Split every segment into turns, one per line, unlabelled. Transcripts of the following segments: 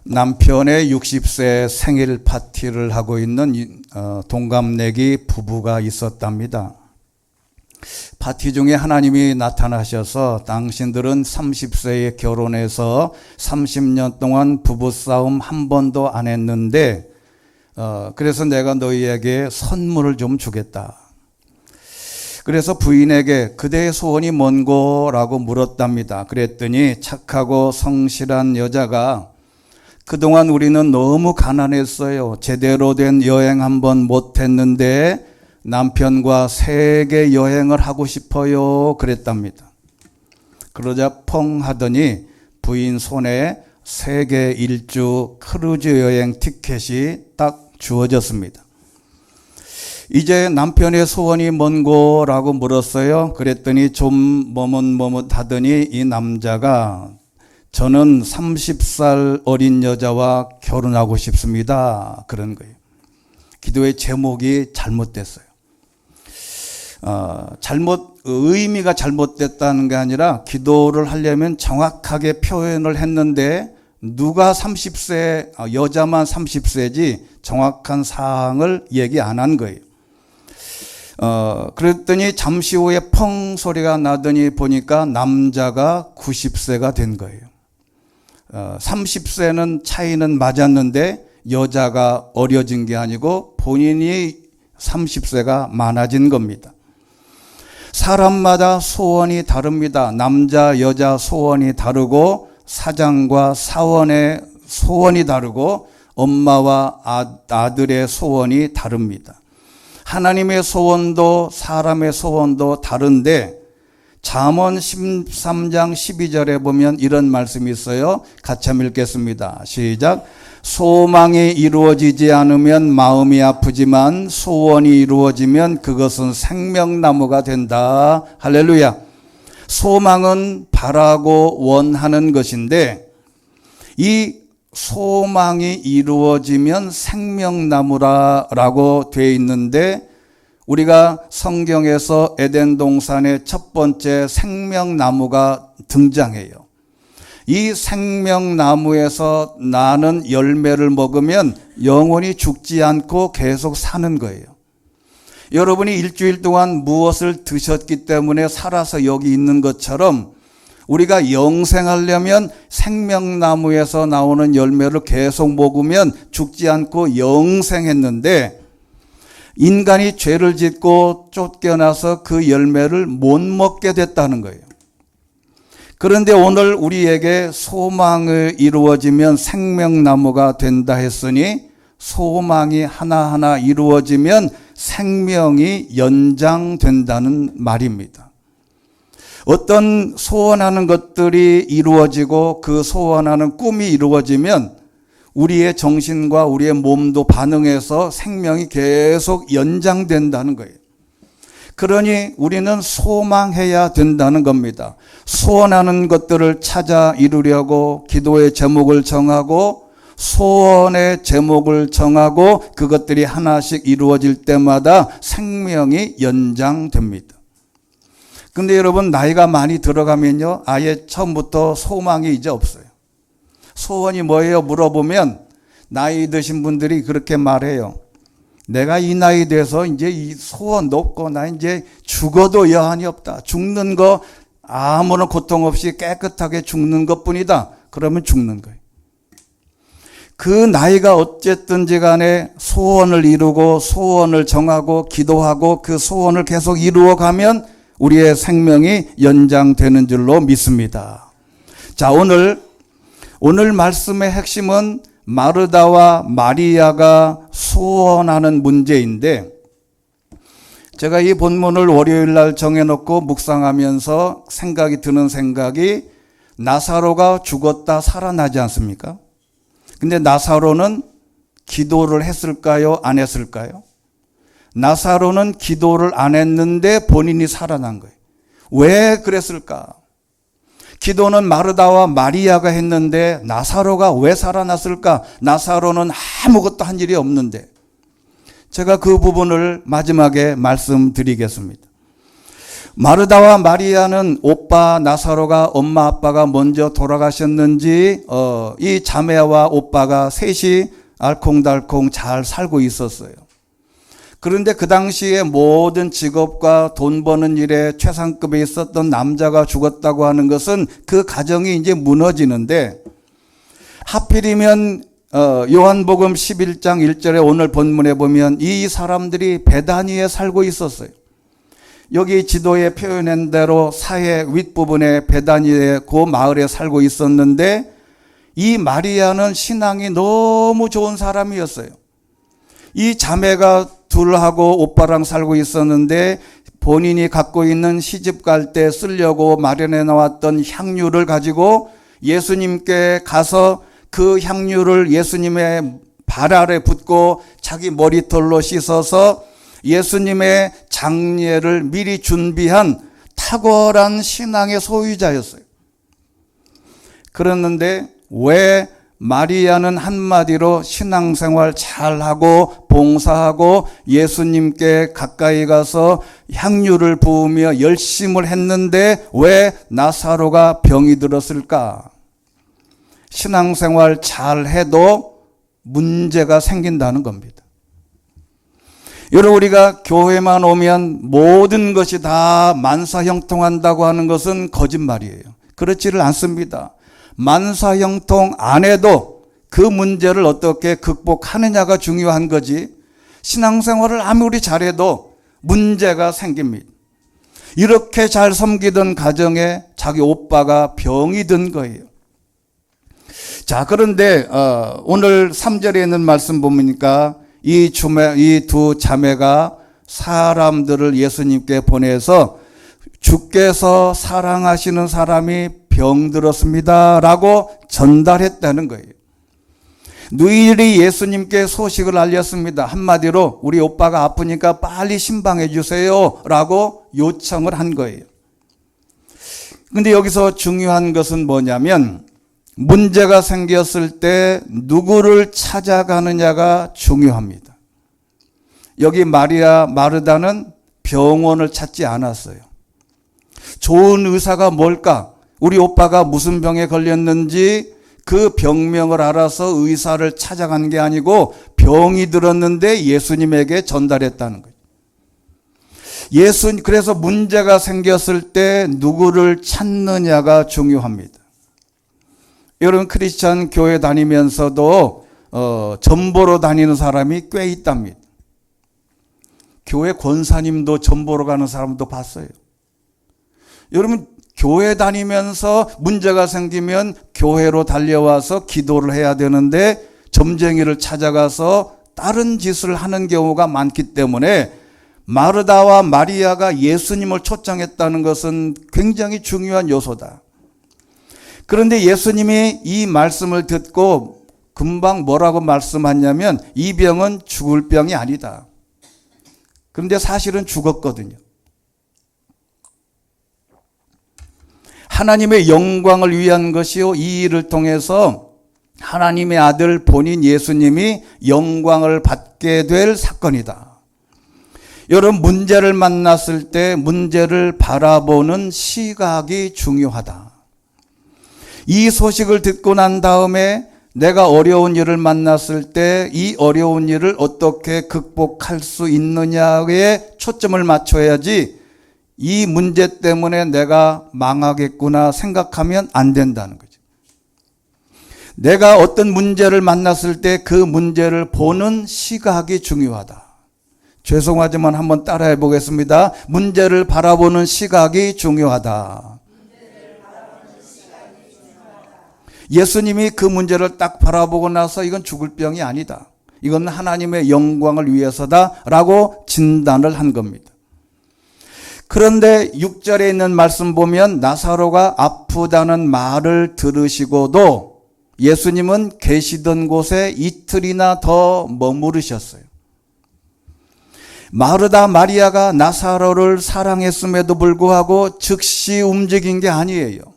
남편의 60세 생일 파티를 하고 있는 동갑내기 부부가 있었답니다. 파티 중에 하나님이 나타나셔서 당신들은 30세에 결혼해서 30년 동안 부부싸움 한 번도 안 했는데 그래서 내가 너희에게 선물을 좀 주겠다. 그래서 부인에게 그대의 소원이 뭔고라고 물었답니다. 그랬더니 착하고 성실한 여자가 그동안 우리는 너무 가난했어요. 제대로 된 여행 한번 못했는데 남편과 세계 여행을 하고 싶어요. 그랬답니다. 그러자 펑 하더니 부인 손에 세계 일주 크루즈 여행 티켓이 딱 주어졌습니다. 이제 남편의 소원이 뭔고라고 물었어요. 그랬더니 좀 머뭇머뭇하더니 이 남자가 저는 30살 어린 여자와 결혼하고 싶습니다. 그런 거예요. 기도의 제목이 잘못됐어요. 의미가 잘못됐다는 게 아니라 기도를 하려면 정확하게 표현을 했는데 누가 30세, 여자만 30세지 정확한 사항을 얘기 안 한 거예요. 그랬더니 잠시 후에 펑 소리가 나더니 보니까 남자가 90세가 된 거예요. 30세는 차이는 맞았는데 여자가 어려진 게 아니고 본인이 30세가 많아진 겁니다. 사람마다 소원이 다릅니다. 남자, 여자 소원이 다르고 사장과 사원의 소원이 다르고 엄마와 아들의 소원이 다릅니다. 하나님의 소원도 사람의 소원도 다른데 잠언 13장 12절에 보면 이런 말씀이 있어요. 같이 한번 읽겠습니다. 시작. 소망이 이루어지지 않으면 마음이 아프지만 소원이 이루어지면 그것은 생명나무가 된다. 할렐루야. 소망은 바라고 원하는 것인데 이 소망이 이루어지면 생명나무라고 되어 있는데 우리가 성경에서 에덴 동산의 첫 번째 생명나무가 등장해요. 이 생명나무에서 나는 열매를 먹으면 영원히 죽지 않고 계속 사는 거예요. 여러분이 일주일 동안 무엇을 드셨기 때문에 살아서 여기 있는 것처럼 우리가 영생하려면 생명나무에서 나오는 열매를 계속 먹으면 죽지 않고 영생했는데 인간이 죄를 짓고 쫓겨나서 그 열매를 못 먹게 됐다는 거예요. 그런데 오늘 우리에게 소망이 이루어지면 생명나무가 된다 했으니 소망이 하나하나 이루어지면 생명이 연장된다는 말입니다. 어떤 소원하는 것들이 이루어지고 그 소원하는 꿈이 이루어지면 우리의 정신과 우리의 몸도 반응해서 생명이 계속 연장된다는 거예요. 그러니 우리는 소망해야 된다는 겁니다. 소원하는 것들을 찾아 이루려고 기도의 제목을 정하고 소원의 제목을 정하고 그것들이 하나씩 이루어질 때마다 생명이 연장됩니다. 근데 여러분 나이가 많이 들어가면요 아예 처음부터 소망이 이제 없어요. 소원이 뭐예요? 물어보면 나이 드신 분들이 그렇게 말해요. 내가 이 나이 돼서 이제 이 소원도 없고 나 이제 죽어도 여한이 없다. 죽는 거 아무런 고통 없이 깨끗하게 죽는 것뿐이다. 그러면 죽는 거예요. 그 나이가 어쨌든지 간에 소원을 이루고 소원을 정하고 기도하고 그 소원을 계속 이루어가면 우리의 생명이 연장되는 줄로 믿습니다. 자, 오늘 말씀의 핵심은 마르다와 마리아가 소원하는 문제인데 제가 이 본문을 월요일 날 정해놓고 묵상하면서 생각이 드는 생각이 나사로가 죽었다 살아나지 않습니까? 근데 나사로는 기도를 했을까요? 안 했을까요? 나사로는 기도를 안 했는데 본인이 살아난 거예요. 왜 그랬을까? 기도는 마르다와 마리아가 했는데 나사로가 왜 살아났을까? 나사로는 아무것도 한 일이 없는데. 제가 그 부분을 마지막에 말씀드리겠습니다. 마르다와 마리아는 오빠 나사로가 엄마 아빠가 먼저 돌아가셨는지 이 자매와 오빠가 셋이 알콩달콩 잘 살고 있었어요. 그런데 그 당시에 모든 직업과 돈 버는 일에 최상급에 있었던 남자가 죽었다고 하는 것은 그 가정이 이제 무너지는데, 하필이면 요한복음 11장 1절에 오늘 본문에 보면 이 사람들이 베다니에 살고 있었어요. 여기 지도에 표현한 대로 사해 윗부분에 베다니에 그 마을에 살고 있었는데, 이 마리아는 신앙이 너무 좋은 사람이었어요. 이 자매가 둘하고 오빠랑 살고 있었는데, 본인이 갖고 있는 시집 갈 때 쓰려고 마련해 놓았던 향유를 가지고 예수님께 가서 그 향유를 예수님의 발 아래 붓고 자기 머리털로 씻어서 예수님의 장례를 미리 준비한 탁월한 신앙의 소유자였어요. 그랬는데 왜 마리아는 한마디로 신앙생활 잘하고 봉사하고 예수님께 가까이 가서 향유를 부으며 열심을 했는데 왜 나사로가 병이 들었을까? 신앙생활 잘해도 문제가 생긴다는 겁니다. 여러분, 우리가 교회만 오면 모든 것이 다 만사형통한다고 하는 것은 거짓말이에요. 그렇지를 않습니다. 만사형통 안에도 그 문제를 어떻게 극복하느냐가 중요한 거지, 신앙생활을 아무리 잘해도 문제가 생깁니다. 이렇게 잘 섬기던 가정에 자기 오빠가 병이 든 거예요. 자, 그런데 오늘 3절에 있는 말씀 보니까 이 두 자매가 사람들을 예수님께 보내서 주께서 사랑하시는 사람이 병들었습니다 라고 전달했다는 거예요. 누이들이 예수님께 소식을 알렸습니다. 한마디로 우리 오빠가 아프니까 빨리 신방해 주세요 라고 요청을 한 거예요. 근데 여기서 중요한 것은 뭐냐면, 문제가 생겼을 때 누구를 찾아가느냐가 중요합니다. 여기 마르다는 병원을 찾지 않았어요. 좋은 의사가 뭘까? 우리 오빠가 무슨 병에 걸렸는지 그 병명을 알아서 의사를 찾아간 게 아니고 병이 들었는데 예수님에게 전달했다는 거예요. 그래서 문제가 생겼을 때 누구를 찾느냐가 중요합니다. 여러분, 크리스찬 교회 다니면서도 전보로 다니는 사람이 꽤 있답니다. 교회 권사님도 전보로 가는 사람도 봤어요. 여러분, 교회 다니면서 문제가 생기면 교회로 달려와서 기도를 해야 되는데 점쟁이를 찾아가서 다른 짓을 하는 경우가 많기 때문에 마르다와 마리아가 예수님을 초청했다는 것은 굉장히 중요한 요소다. 그런데 예수님이 이 말씀을 듣고 금방 뭐라고 말씀하냐면, 이 병은 죽을 병이 아니다. 그런데 사실은 죽었거든요. 하나님의 영광을 위한 것이요, 이 일을 통해서 하나님의 아들 본인 예수님이 영광을 받게 될 사건이다. 여러분, 문제를 만났을 때 문제를 바라보는 시각이 중요하다. 이 소식을 듣고 난 다음에 내가 어려운 일을 만났을 때 이 어려운 일을 어떻게 극복할 수 있느냐에 초점을 맞춰야지, 이 문제 때문에 내가 망하겠구나 생각하면 안 된다는 거죠. 내가 어떤 문제를 만났을 때 그 문제를 보는 시각이 중요하다. 죄송하지만 한번 따라해 보겠습니다. 문제를 바라보는 시각이 중요하다. 예수님이 그 문제를 딱 바라보고 나서 이건 죽을 병이 아니다, 이건 하나님의 영광을 위해서다 라고 진단을 한 겁니다. 그런데 6절에 있는 말씀 보면 나사로가 아프다는 말을 들으시고도 예수님은 계시던 곳에 이틀이나 더 머무르셨어요. 마르다 마리아가 나사로를 사랑했음에도 불구하고 즉시 움직인 게 아니에요.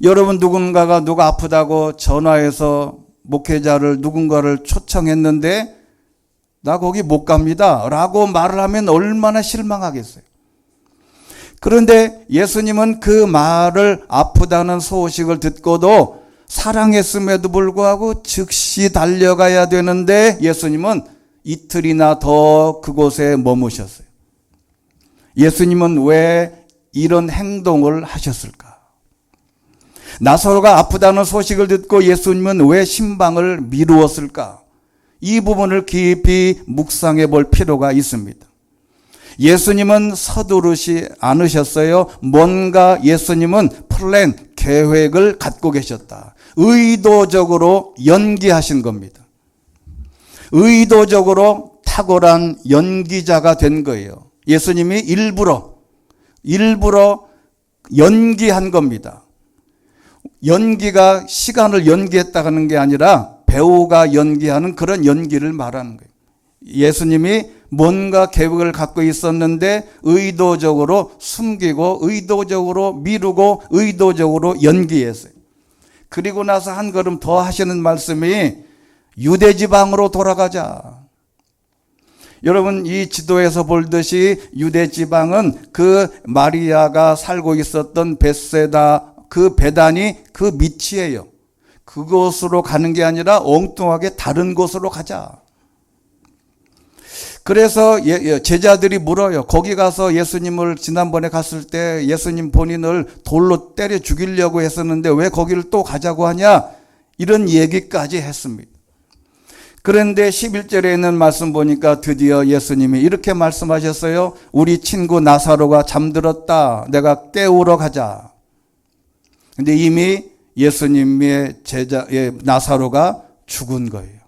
여러분, 누가 아프다고 전화해서 누군가를 초청했는데 나 거기 못 갑니다 라고 말을 하면 얼마나 실망하겠어요. 그런데 예수님은 그 말을 아프다는 소식을 듣고도 사랑했음에도 불구하고 즉시 달려가야 되는데 예수님은 이틀이나 더 그곳에 머무셨어요. 예수님은 왜 이런 행동을 하셨을까? 나사로가 아프다는 소식을 듣고 예수님은 왜 신방을 미루었을까? 이 부분을 깊이 묵상해 볼 필요가 있습니다. 예수님은 서두르지 않으셨어요. 뭔가 예수님은 플랜, 계획을 갖고 계셨다. 의도적으로 연기하신 겁니다. 의도적으로 탁월한 연기자가 된 거예요. 예수님이 일부러 연기한 겁니다. 연기가 시간을 연기했다는 게 아니라 배우가 연기하는 그런 연기를 말하는 거예요. 예수님이 뭔가 계획을 갖고 있었는데 의도적으로 숨기고 의도적으로 미루고 의도적으로 연기했어요. 그리고 나서 한 걸음 더 하시는 말씀이 유대 지방으로 돌아가자. 여러분, 이 지도에서 볼듯이 유대 지방은 그 마리아가 살고 있었던 벳세다, 그 베단이 그 밑이에요. 그곳으로 가는 게 아니라 엉뚱하게 다른 곳으로 가자. 그래서 제자들이 물어요. 거기 가서 예수님을 지난번에 갔을 때 예수님 본인을 돌로 때려 죽이려고 했었는데 왜 거기를 또 가자고 하냐? 이런 얘기까지 했습니다. 그런데 11절에 있는 말씀 보니까 드디어 예수님이 이렇게 말씀하셨어요. 우리 친구 나사로가 잠들었다. 내가 깨우러 가자. 근데 이미 예수님의 나사로가 죽은 거예요.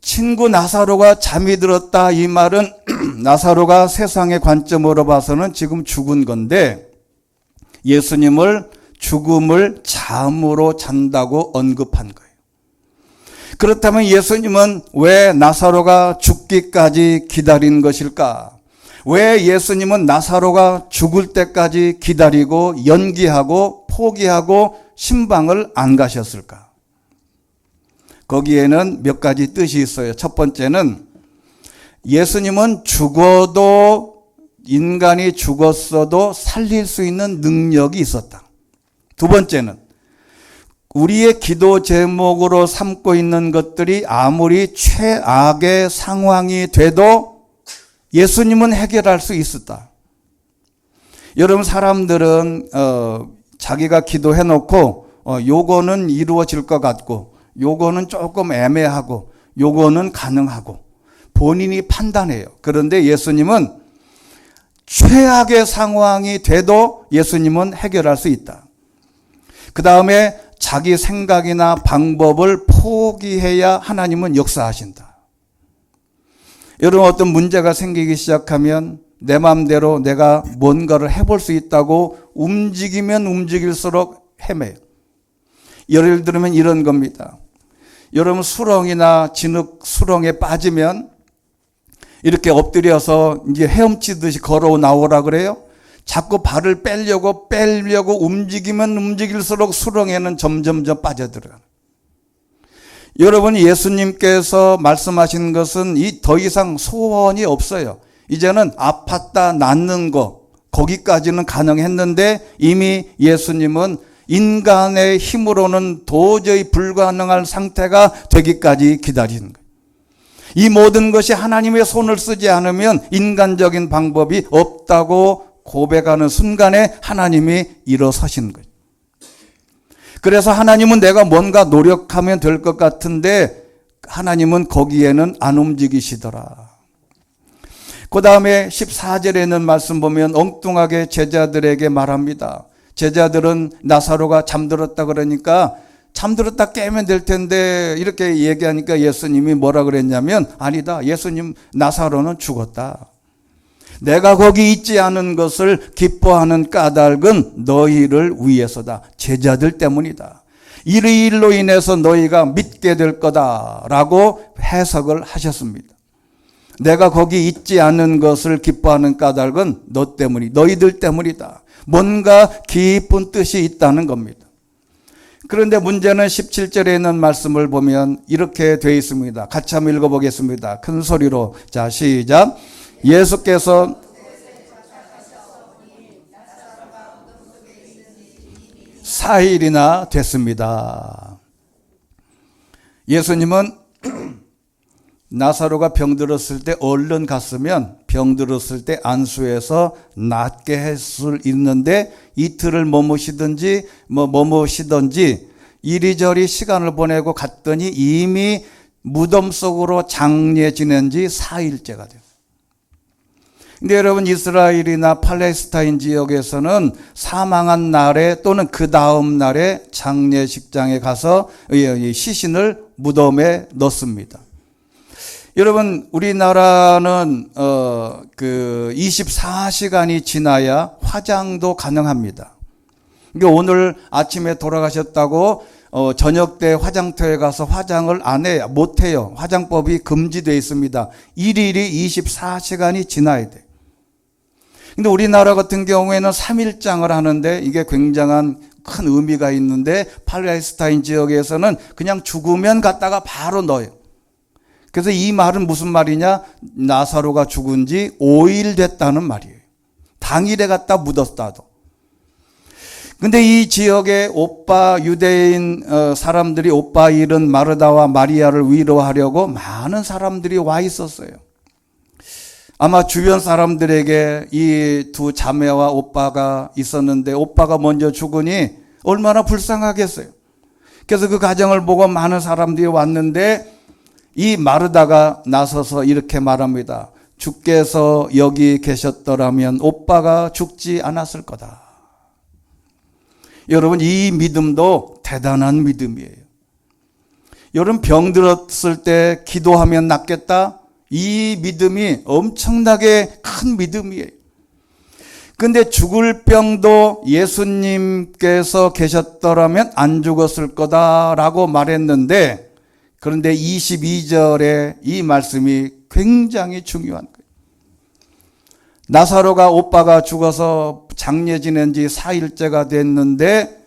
친구 나사로가 잠이 들었다. 이 말은 나사로가 세상의 관점으로 봐서는 지금 죽은 건데 예수님을 죽음을 잠으로 잔다고 언급한 거예요. 그렇다면 예수님은 왜 나사로가 죽기까지 기다린 것일까? 왜 예수님은 나사로가 죽을 때까지 기다리고 연기하고 포기하고 신방을 안 가셨을까? 거기에는 몇 가지 뜻이 있어요. 첫 번째는 예수님은 죽어도 인간이 죽었어도 살릴 수 있는 능력이 있었다. 두 번째는 우리의 기도 제목으로 삼고 있는 것들이 아무리 최악의 상황이 돼도 예수님은 해결할 수 있었다. 여러분, 사람들은 자기가 기도해놓고 요거는 이루어질 것 같고 요거는 조금 애매하고 요거는 가능하고 본인이 판단해요. 그런데 예수님은 최악의 상황이 돼도 예수님은 해결할 수 있다. 그 다음에 자기 생각이나 방법을 포기해야 하나님은 역사하신다. 여러분, 어떤 문제가 생기기 시작하면 내 마음대로 내가 뭔가를 해볼 수 있다고 움직이면 움직일수록 헤매요. 예를 들면 이런 겁니다. 여러분, 수렁이나 진흙 수렁에 빠지면 이렇게 엎드려서 이제 헤엄치듯이 걸어 나오라 그래요. 자꾸 발을 빼려고 움직이면 움직일수록 수렁에는 점점 빠져들어요. 여러분, 예수님께서 말씀하신 것은 더 이상 소원이 없어요. 이제는 아팠다 낫는 거 거기까지는 가능했는데 이미 예수님은 인간의 힘으로는 도저히 불가능할 상태가 되기까지 기다리는 거예요. 이 모든 것이 하나님의 손을 쓰지 않으면 인간적인 방법이 없다고 고백하는 순간에 하나님이 일어서신 거예요. 그래서 하나님은 내가 뭔가 노력하면 될 것 같은데 하나님은 거기에는 안 움직이시더라. 그 다음에 14절에 있는 말씀 보면 엉뚱하게 제자들에게 말합니다. 제자들은 나사로가 잠들었다 그러니까 잠들었다 깨면 될 텐데 이렇게 얘기하니까 예수님이 뭐라 그랬냐면 아니다. 예수님, 나사로는 죽었다. 내가 거기 있지 않은 것을 기뻐하는 까닭은 너희를 위해서다. 제자들 때문이다. 이 일로 인해서 너희가 믿게 될 거다라고 해석을 하셨습니다. 내가 거기 있지 않은 것을 기뻐하는 까닭은 너 때문이, 너희들 때문이다. 뭔가 깊은 뜻이 있다는 겁니다. 그런데 문제는 17절에 있는 말씀을 보면 이렇게 되어 있습니다. 같이 한번 읽어보겠습니다. 큰 소리로. 자, 시작. 예수께서 4일이나 됐습니다. 예수님은 나사로가 병들었을 때 얼른 갔으면 병들었을 때 안수해서 낫게 했을 있는데 이틀을 머무시든지 이리저리 시간을 보내고 갔더니 이미 무덤 속으로 장례 지낸 지 4일째가 돼요. 근데 여러분, 이스라엘이나 팔레스타인 지역에서는 사망한 날에 또는 그 다음 날에 장례식장에 가서 시신을 무덤에 넣습니다. 여러분, 우리나라는 24시간이 지나야 화장도 가능합니다. 그러니까 오늘 아침에 돌아가셨다고 저녁 때 화장터에 가서 화장을 못 해요. 화장법이 금지되어 있습니다. 일일이 24시간이 지나야 돼요. 근데 우리나라 같은 경우에는 3일장을 하는데 이게 굉장한 큰 의미가 있는데 팔레스타인 지역에서는 그냥 죽으면 갔다가 바로 넣어요. 그래서 이 말은 무슨 말이냐? 나사로가 죽은 지 5일 됐다는 말이에요. 당일에 갖다 묻었다도. 근데 이 지역의 유대인 사람들이 오빠 잃은 마르다와 마리아를 위로하려고 많은 사람들이 와 있었어요. 아마 주변 사람들에게 이 두 자매와 오빠가 있었는데 오빠가 먼저 죽으니 얼마나 불쌍하겠어요. 그래서 그 가정을 보고 많은 사람들이 왔는데 이 마르다가 나서서 이렇게 말합니다. 주께서 여기 계셨더라면 오빠가 죽지 않았을 거다. 여러분, 이 믿음도 대단한 믿음이에요. 여러분, 병들었을 때 기도하면 낫겠다? 이 믿음이 엄청나게 큰 믿음이에요. 근데 죽을 병도 예수님께서 계셨더라면 안 죽었을 거다라고 말했는데, 그런데 22절에 이 말씀이 굉장히 중요한 거예요. 나사로가 오빠가 죽어서 장례 지낸 지 4일째가 됐는데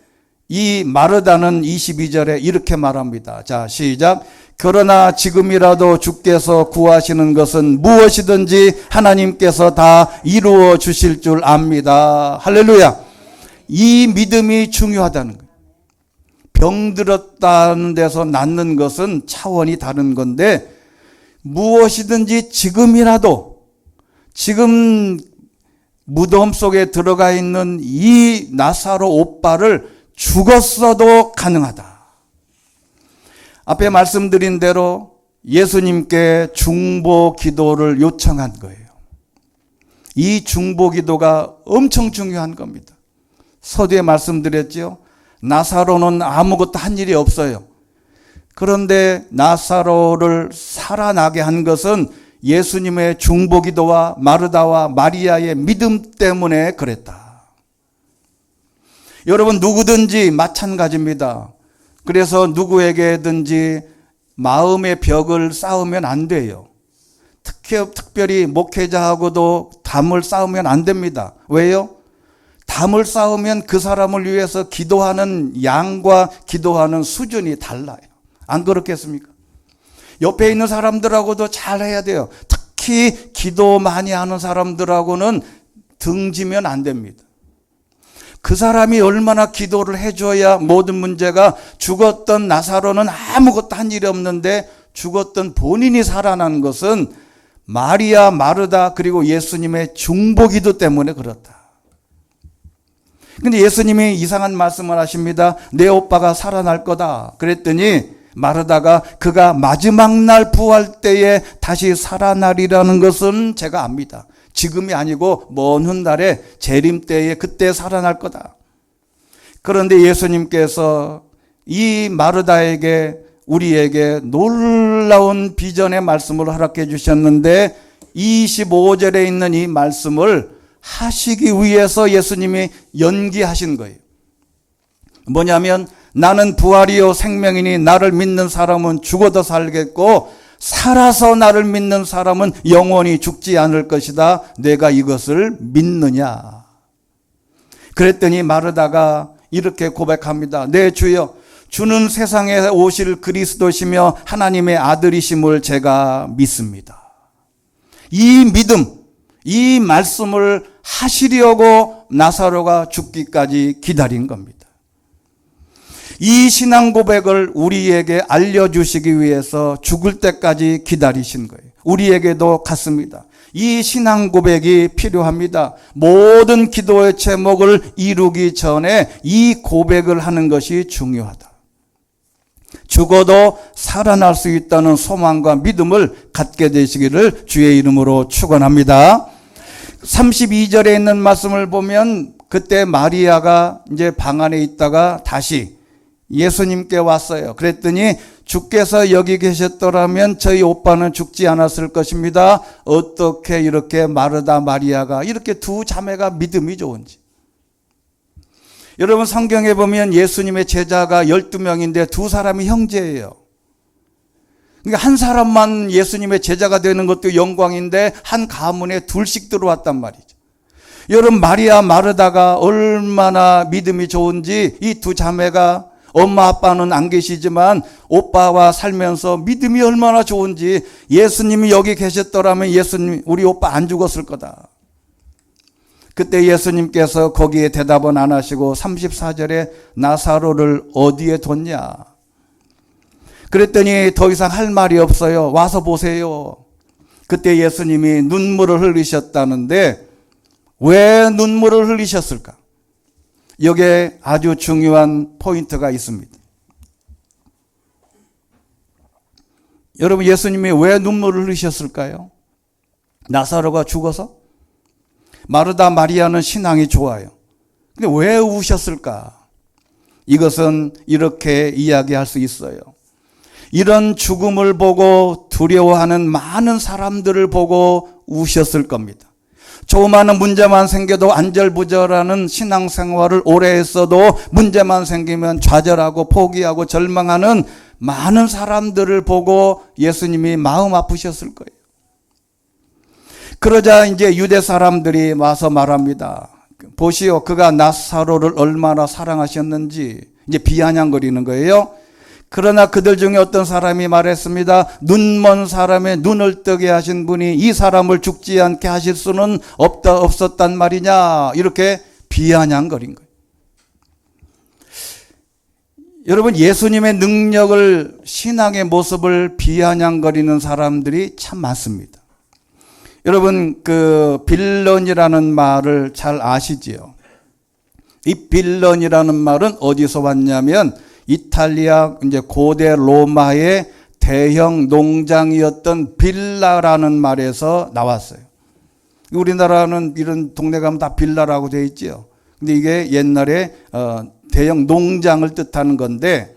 이 마르다는 22절에 이렇게 말합니다. 자, 시작. 그러나 지금이라도 주께서 구하시는 것은 무엇이든지 하나님께서 다 이루어 주실 줄 압니다. 할렐루야. 이 믿음이 중요하다는 거예요. 병들었다는 데서 낫는 것은 차원이 다른 건데 무엇이든지 지금이라도 지금 무덤 속에 들어가 있는 이 나사로 오빠를 죽었어도 가능하다. 앞에 말씀드린 대로 예수님께 중보 기도를 요청한 거예요. 이 중보 기도가 엄청 중요한 겁니다. 서두에 말씀드렸죠. 나사로는 아무것도 한 일이 없어요. 그런데 나사로를 살아나게 한 것은 예수님의 중보 기도와 마르다와 마리아의 믿음 때문에 그랬다. 여러분, 누구든지 마찬가지입니다. 그래서 누구에게든지 마음의 벽을 쌓으면 안 돼요. 특별히 목회자하고도 담을 쌓으면 안 됩니다. 왜요? 담을 쌓으면 그 사람을 위해서 기도하는 양과 기도하는 수준이 달라요. 안 그렇겠습니까? 옆에 있는 사람들하고도 잘 해야 돼요. 특히 기도 많이 하는 사람들하고는 등지면 안 됩니다. 그 사람이 얼마나 기도를 해줘야 모든 문제가 죽었던 나사로는 아무것도 한 일이 없는데 죽었던 본인이 살아난 것은 마리아, 마르다 그리고 예수님의 중보기도 때문에 그렇다. 근데 예수님이 이상한 말씀을 하십니다. 내 오빠가 살아날 거다. 그랬더니 마르다가 그가 마지막 날 부활 때에 다시 살아나리라는 것은 제가 압니다. 지금이 아니고 먼 훗날에 재림 때에 그때 살아날 거다. 그런데 예수님께서 이 마르다에게 우리에게 놀라운 비전의 말씀을 허락해 주셨는데 25절에 있는 이 말씀을 하시기 위해서 예수님이 연기하신 거예요. 뭐냐면 나는 부활이요 생명이니 나를 믿는 사람은 죽어도 살겠고 살아서 나를 믿는 사람은 영원히 죽지 않을 것이다. 내가 이것을 믿느냐. 그랬더니 마르다가 이렇게 고백합니다. 네, 주여, 주는 세상에 오실 그리스도시며 하나님의 아들이심을 제가 믿습니다. 이 믿음, 이 말씀을 하시려고 나사로가 죽기까지 기다린 겁니다. 이 신앙 고백을 우리에게 알려주시기 위해서 죽을 때까지 기다리신 거예요. 우리에게도 같습니다. 이 신앙 고백이 필요합니다. 모든 기도의 제목을 이루기 전에 이 고백을 하는 것이 중요하다. 죽어도 살아날 수 있다는 소망과 믿음을 갖게 되시기를 주의 이름으로 축원합니다. 32절에 있는 말씀을 보면 그때 마리아가 이제 방 안에 있다가 다시 예수님께 왔어요. 그랬더니 주께서 여기 계셨더라면 저희 오빠는 죽지 않았을 것입니다. 어떻게 이렇게 마르다 마리아가 이렇게 두 자매가 믿음이 좋은지. 여러분 성경에 보면 예수님의 제자가 12명인데 두 사람이 형제예요. 그러니까 한 사람만 예수님의 제자가 되는 것도 영광인데 한 가문에 둘씩 들어왔단 말이죠. 여러분 마리아 마르다가 얼마나 믿음이 좋은지 이 두 자매가 엄마 아빠는 안 계시지만 오빠와 살면서 믿음이 얼마나 좋은지 예수님이 여기 계셨더라면 예수님 우리 오빠 안 죽었을 거다. 그때 예수님께서 거기에 대답은 안 하시고 34절에 나사로를 어디에 뒀냐? 그랬더니 더 이상 할 말이 없어요. 와서 보세요. 그때 예수님이 눈물을 흘리셨다는데 왜 눈물을 흘리셨을까? 여기에 아주 중요한 포인트가 있습니다. 여러분 예수님이 왜 눈물을 흘리셨을까요? 나사로가 죽어서? 마르다 마리아는 신앙이 좋아요. 근데 왜 우셨을까? 이것은 이렇게 이야기할 수 있어요. 이런 죽음을 보고 두려워하는 많은 사람들을 보고 우셨을 겁니다. 조그마한 문제만 생겨도 안절부절하는 신앙생활을 오래 했어도 문제만 생기면 좌절하고 포기하고 절망하는 많은 사람들을 보고 예수님이 마음 아프셨을 거예요. 그러자 이제 유대 사람들이 와서 말합니다. 보시오, 그가 나사로를 얼마나 사랑하셨는지 이제 비아냥거리는 거예요. 그러나 그들 중에 어떤 사람이 말했습니다. 눈먼 사람의 눈을 뜨게 하신 분이 이 사람을 죽지 않게 하실 수는 없었단 말이냐. 이렇게 비아냥거린 거예요. 여러분 예수님의 능력을 신앙의 모습을 비아냥거리는 사람들이 참 많습니다. 여러분 그 빌런이라는 말을 잘 아시지요? 이 빌런이라는 말은 어디서 왔냐면 이탈리아 이제 고대 로마의 대형 농장이었던 빌라라는 말에서 나왔어요. 우리나라는 이런 동네 가면 다 빌라라고 되어 있지요. 근데 이게 옛날에 대형 농장을 뜻하는 건데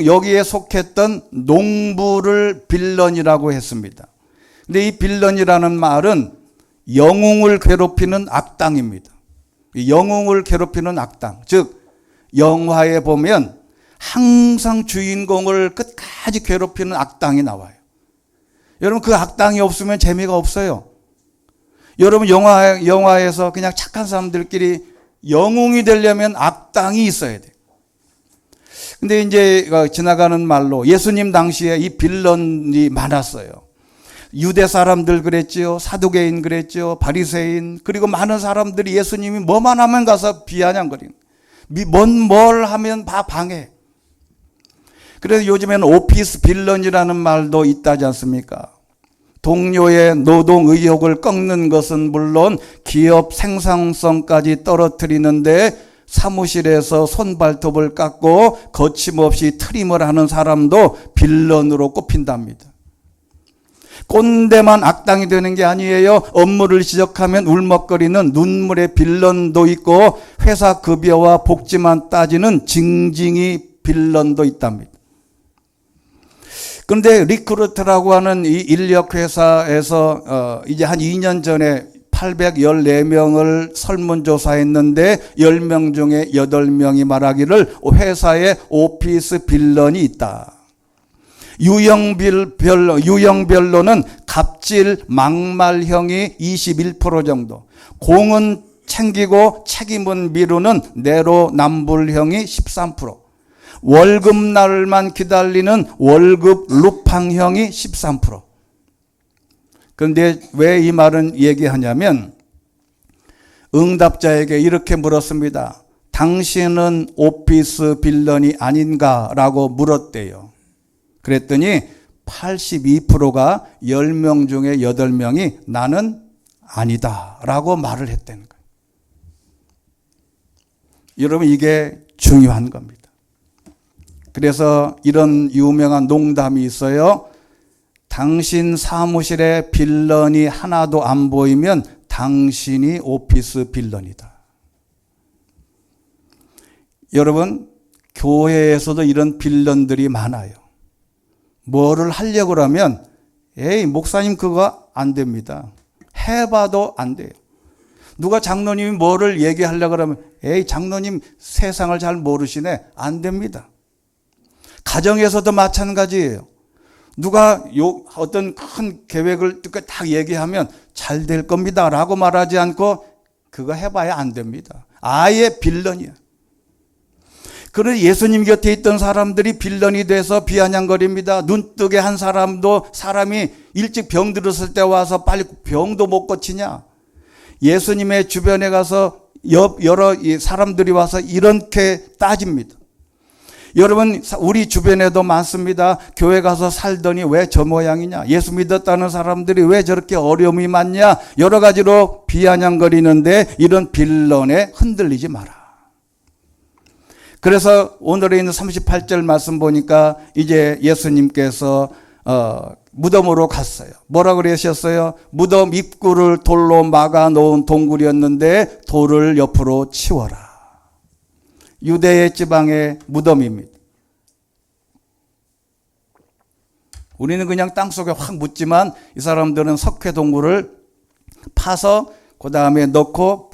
여기에 속했던 농부를 빌런이라고 했습니다. 근데 이 빌런이라는 말은 영웅을 괴롭히는 악당입니다. 영웅을 괴롭히는 악당. 즉 영화에 보면 항상 주인공을 끝까지 괴롭히는 악당이 나와요. 여러분 그 악당이 없으면 재미가 없어요. 여러분 영화에서 그냥 착한 사람들끼리 영웅이 되려면 악당이 있어야 돼요. 근데 이제 지나가는 말로 예수님 당시에 이 빌런이 많았어요. 유대 사람들 그랬지요. 사두개인 그랬죠. 바리새인 그리고 많은 사람들이 예수님이 뭐만 하면 가서 비아냥거리는 뭘 하면 다 방해. 그래서 요즘에는 오피스 빌런이라는 말도 있다지 않습니까? 동료의 노동 의욕을 꺾는 것은 물론 기업 생산성까지 떨어뜨리는데 사무실에서 손발톱을 깎고 거침없이 트림을 하는 사람도 빌런으로 꼽힌답니다. 꼰대만 악당이 되는 게 아니에요. 업무를 지적하면 울먹거리는 눈물의 빌런도 있고 회사 급여와 복지만 따지는 징징이 빌런도 있답니다. 그런데 리크루트라고 하는 이 인력회사에서 이제 한 2년 전에 814명을 설문조사했는데 10명 중에 8명이 말하기를 회사에 오피스 빌런이 있다. 유형별로는 갑질, 막말형이 21% 정도, 공은 챙기고 책임은 미루는 내로남불형이 13%, 월급날만 기다리는 월급 루팡형이 13%. 그런데 왜 이 말은 얘기하냐면 응답자에게 이렇게 물었습니다. 당신은 오피스 빌런이 아닌가라고 물었대요. 그랬더니 82%가 10명 중에 8명이 나는 아니다 라고 말을 했다는 거예요. 여러분, 이게 중요한 겁니다. 그래서 이런 유명한 농담이 있어요. 당신 사무실에 빌런이 하나도 안 보이면 당신이 오피스 빌런이다. 여러분, 교회에서도 이런 빌런들이 많아요. 뭐를 하려고 하면 에이, 목사님 그거 안 됩니다. 해봐도 안 돼요. 누가 장로님이 뭐를 얘기하려고 하면 에이, 장로님 세상을 잘 모르시네. 안 됩니다. 가정에서도 마찬가지예요. 누가 어떤 큰 계획을 딱 얘기하면 잘 될 겁니다 라고 말하지 않고 그거 해봐야 안 됩니다. 아예 빌런이야. 그런데 예수님 곁에 있던 사람들이 빌런이 돼서 비아냥거립니다. 눈뜨게 한 사람도 사람이 일찍 병들었을 때 와서 빨리 병도 못 고치냐. 예수님의 주변에 가서 여러 사람들이 와서 이렇게 따집니다. 여러분, 우리 주변에도 많습니다. 교회 가서 살더니 왜 저 모양이냐. 예수 믿었다는 사람들이 왜 저렇게 어려움이 많냐. 여러 가지로 비아냥거리는데 이런 빌런에 흔들리지 마라. 그래서 오늘에 있는 38절 말씀 보니까 이제 예수님께서 무덤으로 갔어요. 뭐라 그러셨어요? 무덤 입구를 돌로 막아 놓은 동굴이었는데 돌을 옆으로 치워라. 유대의 지방의 무덤입니다. 우리는 그냥 땅속에 확 묻지만 이 사람들은 석회 동굴을 파서 그 다음에 넣고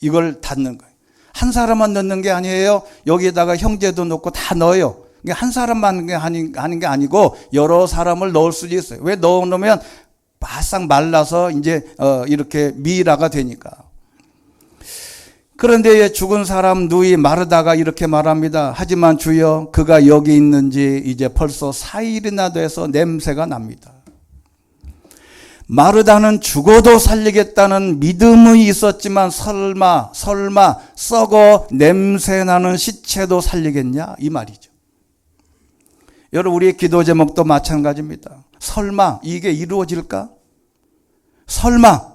이걸 닫는 거예요. 한 사람만 넣는 게 아니에요. 여기에다가 형제도 넣고 다 넣어요. 한 사람만 하는 게 아니고 여러 사람을 넣을 수도 있어요. 왜 넣어놓으면 바싹 말라서 이제 이렇게 미라가 되니까. 그런데 죽은 사람 누이 마르다가 이렇게 말합니다. 하지만 주여, 그가 여기 있는지 이제 벌써 4일이나 돼서 냄새가 납니다. 마르다는 죽어도 살리겠다는 믿음이 있었지만 설마 썩어 냄새나는 시체도 살리겠냐 이 말이죠. 여러분, 우리의 기도 제목도 마찬가지입니다. 설마 이게 이루어질까? 설마.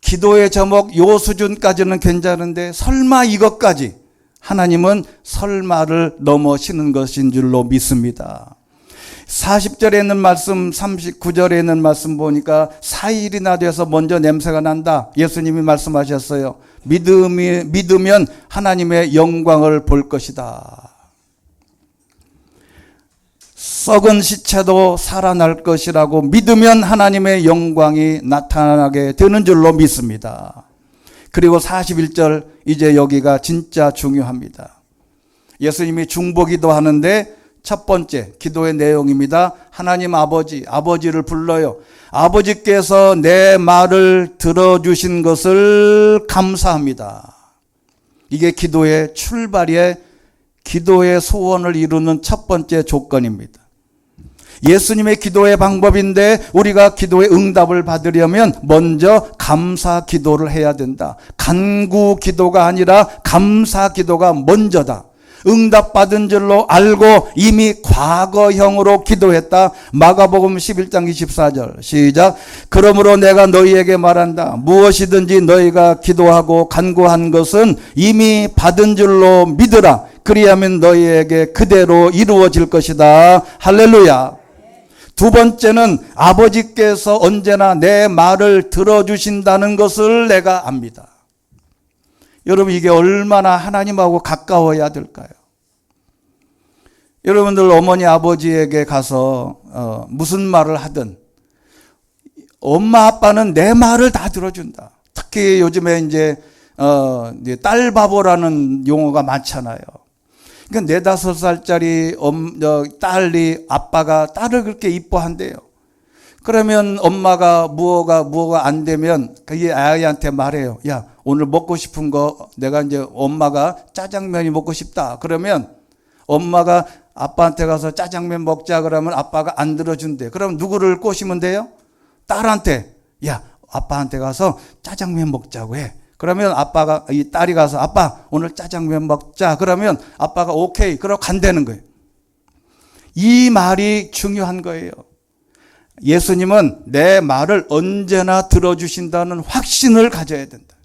기도의 제목 요 수준까지는 괜찮은데 설마 이것까지. 하나님은 설마를 넘어시는 것인 줄로 믿습니다. 40절에 있는 말씀, 39절에 있는 말씀 보니까 4일이나 돼서 먼저 냄새가 난다. 예수님이 말씀하셨어요. 믿으면 하나님의 영광을 볼 것이다. 썩은 시체도 살아날 것이라고 믿으면 하나님의 영광이 나타나게 되는 줄로 믿습니다. 그리고 41절, 이제 여기가 진짜 중요합니다. 예수님이 중보기도 하는데 첫 번째 기도의 내용입니다. 하나님 아버지를 불러요. 아버지께서 내 말을 들어주신 것을 감사합니다. 이게 기도의 출발이에 기도의 소원을 이루는 첫 번째 조건입니다. 예수님의 기도의 방법인데 우리가 기도의 응답을 받으려면 먼저 감사 기도를 해야 된다. 간구 기도가 아니라 감사 기도가 먼저다. 응답받은 줄로 알고 이미 과거형으로 기도했다. 마가복음 11장 24절 시작. 그러므로 내가 너희에게 말한다. 무엇이든지 너희가 기도하고 간구한 것은 이미 받은 줄로 믿으라. 그리하면 너희에게 그대로 이루어질 것이다. 할렐루야. 두 번째는 아버지께서 언제나 내 말을 들어주신다는 것을 내가 압니다. 여러분, 이게 얼마나 하나님하고 가까워야 될까요? 여러분들 어머니 아버지에게 가서 무슨 말을 하든 엄마 아빠는 내 말을 다 들어준다. 특히 요즘에 이제 딸 바보라는 용어가 많잖아요. 그러니까 4-5살짜리 딸이 아빠가 딸을 그렇게 이뻐한대요. 그러면 엄마가 무엇가 안 되면 이 아이한테 말해요. 야, 오늘 먹고 싶은 거 내가 이제 엄마가 짜장면이 먹고 싶다. 그러면 엄마가 아빠한테 가서 짜장면 먹자 그러면 아빠가 안 들어준대. 그럼 누구를 꼬시면 돼요? 딸한테. 야, 아빠한테 가서 짜장면 먹자고 해. 그러면 이 딸이 가서 아빠 오늘 짜장면 먹자. 그러면 아빠가 오케이. 그러고 간다는 거예요. 이 말이 중요한 거예요. 예수님은 내 말을 언제나 들어주신다는 확신을 가져야 된다.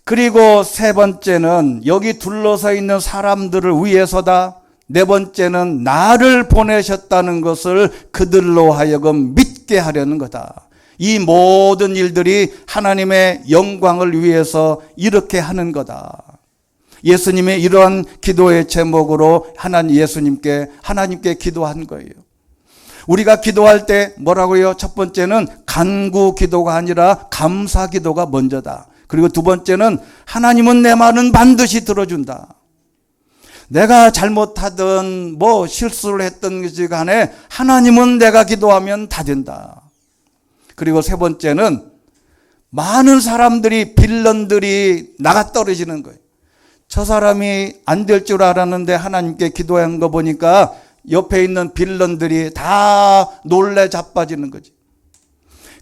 그리고 세 번째는 여기 둘러서 있는 사람들을 위해서다. 네 번째는 나를 보내셨다는 것을 그들로 하여금 믿게 하려는 거다. 이 모든 일들이 하나님의 영광을 위해서 이렇게 하는 거다. 예수님의 이러한 기도의 제목으로 하나님께 기도한 거예요. 우리가 기도할 때 뭐라고요? 첫 번째는 간구 기도가 아니라 감사 기도가 먼저다. 그리고 두 번째는 하나님은 내 말은 반드시 들어준다. 내가 잘못하든 실수를 했던 것이 간에 하나님은 내가 기도하면 다 된다. 그리고 세 번째는 많은 사람들이 빌런들이 나가 떨어지는 거예요. 저 사람이 안 될 줄 알았는데 하나님께 기도한 거 보니까 옆에 있는 빌런들이 다 놀래 자빠지는 거지.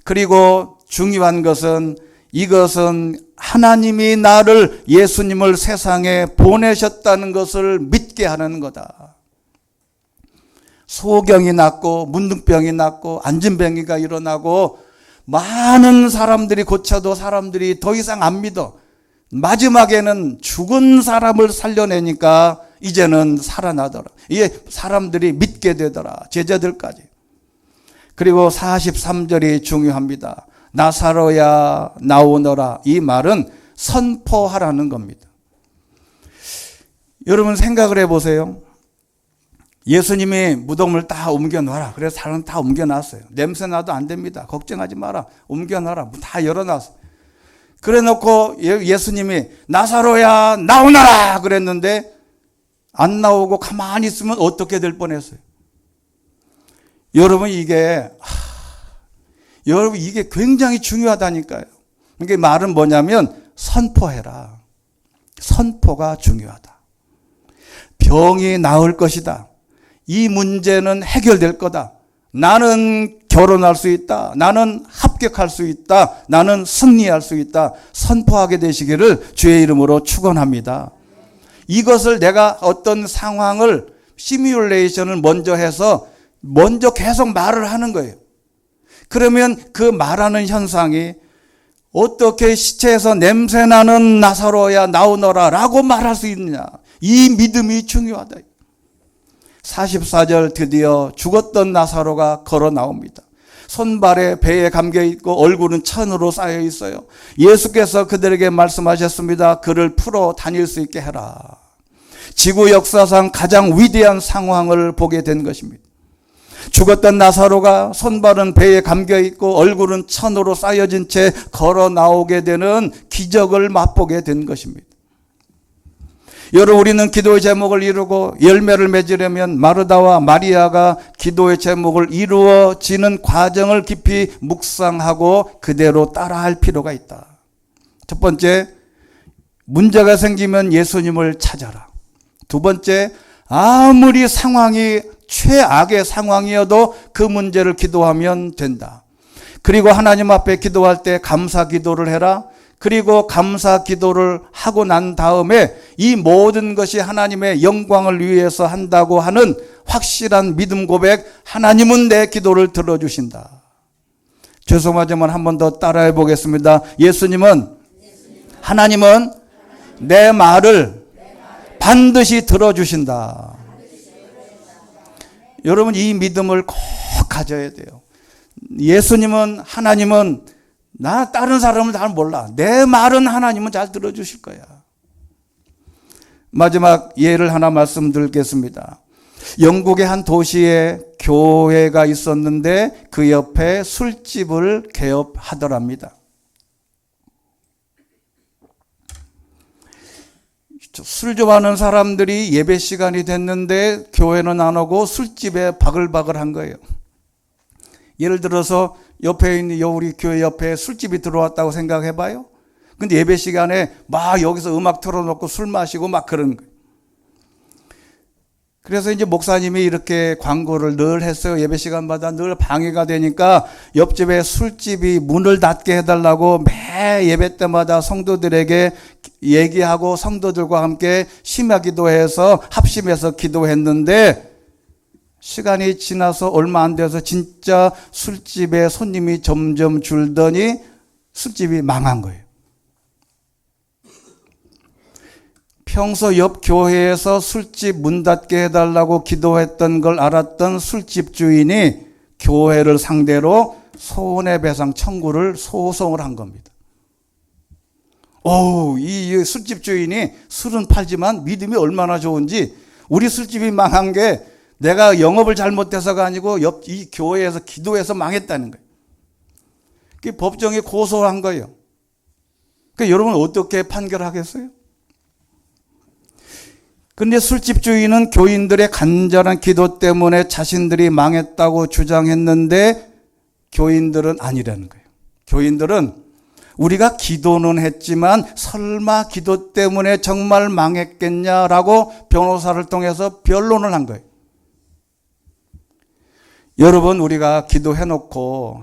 그리고 중요한 것은 이것은 하나님이 나를 예수님을 세상에 보내셨다는 것을 믿게 하는 거다. 소경이 낫고 문둥병이 낫고 안진병이가 일어나고 많은 사람들이 고쳐도 사람들이 더 이상 안 믿어. 마지막에는 죽은 사람을 살려내니까 이제는 살아나더라. 이게 사람들이 믿게 되더라. 제자들까지. 그리고 43절이 중요합니다. 나사로야 나오너라. 이 말은 선포하라는 겁니다. 여러분 생각을 해보세요. 예수님이 무덤을 다 옮겨놔라. 그래서 사람 다 옮겨놨어요. 냄새 나도 안 됩니다. 걱정하지 마라. 옮겨놔라. 다 열어놨어. 그래 놓고 예수님이 나사로야 나오너라 그랬는데 안 나오고 가만히 있으면 어떻게 될 뻔했어요. 여러분 이게 굉장히 중요하다니까요. 이게 말은 뭐냐면 선포해라. 선포가 중요하다. 병이 나을 것이다. 이 문제는 해결될 거다. 나는 결혼할 수 있다. 나는 합격할 수 있다. 나는 승리할 수 있다. 선포하게 되시기를 주의 이름으로 축원합니다. 이것을 내가 어떤 상황을 시뮬레이션을 먼저 해서 먼저 계속 말을 하는 거예요. 그러면 그 말하는 현상이 어떻게 시체에서 냄새나는 나사로야 나오너라 라고 말할 수 있느냐. 이 믿음이 중요하다. 44절 드디어 죽었던 나사로가 걸어 나옵니다. 손발에 배에 감겨 있고 얼굴은 천으로 쌓여 있어요. 예수께서 그들에게 말씀하셨습니다. 그를 풀어 다닐 수 있게 해라. 지구 역사상 가장 위대한 상황을 보게 된 것입니다. 죽었던 나사로가 손발은 배에 감겨 있고 얼굴은 천으로 쌓여진 채 걸어 나오게 되는 기적을 맛보게 된 것입니다. 여러분 우리는 기도의 제목을 이루고 열매를 맺으려면 마르다와 마리아가 기도의 제목을 이루어지는 과정을 깊이 묵상하고 그대로 따라할 필요가 있다. 첫 번째, 문제가 생기면 예수님을 찾아라. 두 번째, 아무리 상황이 최악의 상황이어도 그 문제를 기도하면 된다. 그리고 하나님 앞에 기도할 때 감사 기도를 해라. 그리고 감사 기도를 하고 난 다음에 이 모든 것이 하나님의 영광을 위해서 한다고 하는 확실한 믿음 고백, 하나님은 내 기도를 들어주신다. 죄송하지만 한 번 더 따라해 보겠습니다. 하나님은 내 말을 반드시 들어주신다. 여러분 이 믿음을 꼭 가져야 돼요. 하나님은 나 다른 사람은 잘 몰라. 내 말은 하나님은 잘 들어주실 거야. 마지막 예를 하나 말씀드리겠습니다. 영국의 한 도시에 교회가 있었는데 그 옆에 술집을 개업하더랍니다. 술 좋아하는 사람들이 예배 시간이 됐는데 교회는 안 오고 술집에 바글바글한 거예요. 예를 들어서 옆에 있는 우리 교회 옆에 술집이 들어왔다고 생각해봐요. 근데 예배 시간에 막 여기서 음악 틀어놓고 술 마시고 막 그런 거예요. 그래서 이제 목사님이 이렇게 광고를 늘 했어요. 예배 시간마다 늘 방해가 되니까 옆집에 술집이 문을 닫게 해달라고 매 예배 때마다 성도들에게 얘기하고 성도들과 함께 심야 기도해서 합심해서 기도했는데 시간이 지나서 얼마 안 돼서 진짜 술집에 손님이 점점 줄더니 술집이 망한 거예요. 평소 옆 교회에서 술집 문 닫게 해달라고 기도했던 걸 알았던 술집 주인이 교회를 상대로 손해배상 청구를 소송을 한 겁니다. 이 술집 주인이 술은 팔지만 믿음이 얼마나 좋은지 우리 술집이 망한 게 내가 영업을 잘못해서가 아니고 이 교회에서 기도해서 망했다는 거예요. 그 법정에 고소한 거예요. 그러니까 여러분 어떻게 판결하겠어요? 그런데 술집 주인은 교인들의 간절한 기도 때문에 자신들이 망했다고 주장했는데 교인들은 아니라는 거예요. 교인들은 우리가 기도는 했지만 설마 기도 때문에 정말 망했겠냐라고 변호사를 통해서 변론을 한 거예요. 여러분, 우리가 기도해놓고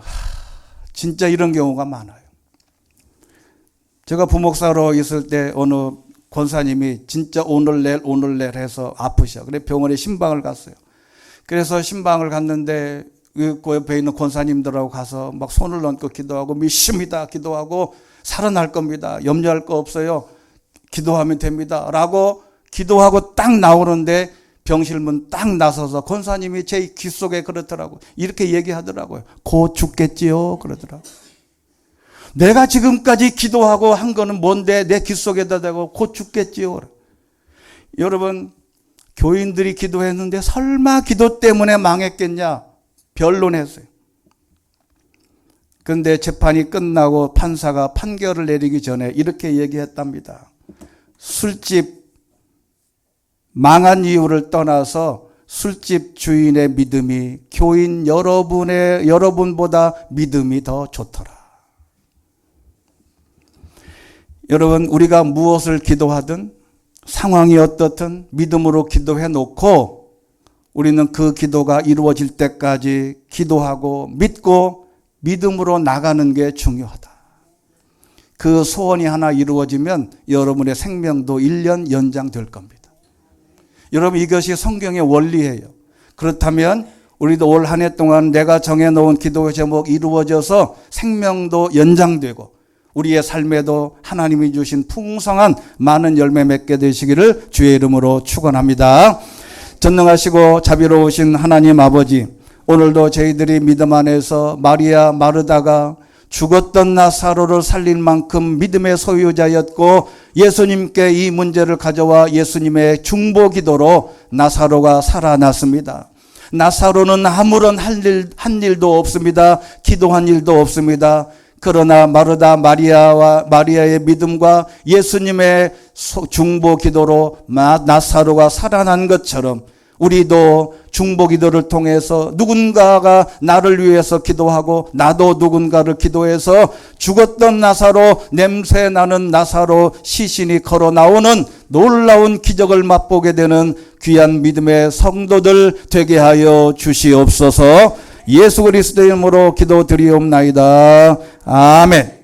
진짜 이런 경우가 많아요. 제가 부목사로 있을 때 어느 권사님이 진짜 오늘 내일 해서 아프셔. 그래 병원에 신방을 갔어요. 그래서 신방을 갔는데 그 옆에 있는 권사님들하고 가서 막 손을 얹고 기도하고 믿습니다. 기도하고 살아날 겁니다. 염려할 거 없어요. 기도하면 됩니다. 라고 기도하고 딱 나오는데 병실문 딱 나서서 권사님이 제 귀 속에 그렇더라고요. 이렇게 얘기하더라고요. 곧 죽겠지요. 그러더라고요. 내가 지금까지 기도하고 한 거는 뭔데 내 귀 속에다 대고 곧 죽겠지요. 여러분, 교인들이 기도했는데 설마 기도 때문에 망했겠냐? 변론했어요. 그런데 재판이 끝나고 판사가 판결을 내리기 전에 이렇게 얘기했답니다. 술집 망한 이유를 떠나서 술집 주인의 믿음이 교인 여러분보다 믿음이 더 좋더라. 여러분, 우리가 무엇을 기도하든 상황이 어떻든 믿음으로 기도해 놓고 우리는 그 기도가 이루어질 때까지 기도하고 믿고 믿음으로 나가는 게 중요하다. 그 소원이 하나 이루어지면 여러분의 생명도 1년 연장될 겁니다. 여러분, 이것이 성경의 원리예요. 그렇다면 우리도 올 한 해 동안 내가 정해놓은 기도 제목 이루어져서 생명도 연장되고 우리의 삶에도 하나님이 주신 풍성한 많은 열매 맺게 되시기를 주의 이름으로 축원합니다. 전능하시고 자비로우신 하나님 아버지, 오늘도 저희들이 믿음 안에서 마리아 마르다가 죽었던 나사로를 살릴 만큼 믿음의 소유자였고 예수님께 이 문제를 가져와 예수님의 중보 기도로 나사로가 살아났습니다. 나사로는 아무런 한 일도 없습니다. 기도한 일도 없습니다. 그러나 마리아의 믿음과 예수님의 중보 기도로 나사로가 살아난 것처럼 우리도 중보 기도를 통해서 누군가가 나를 위해서 기도하고 나도 누군가를 기도해서 죽었던 나사로, 냄새 나는 나사로 시신이 걸어 나오는 놀라운 기적을 맛보게 되는 귀한 믿음의 성도들 되게 하여 주시옵소서. 예수 그리스도의 이름으로 기도드리옵나이다. 아멘.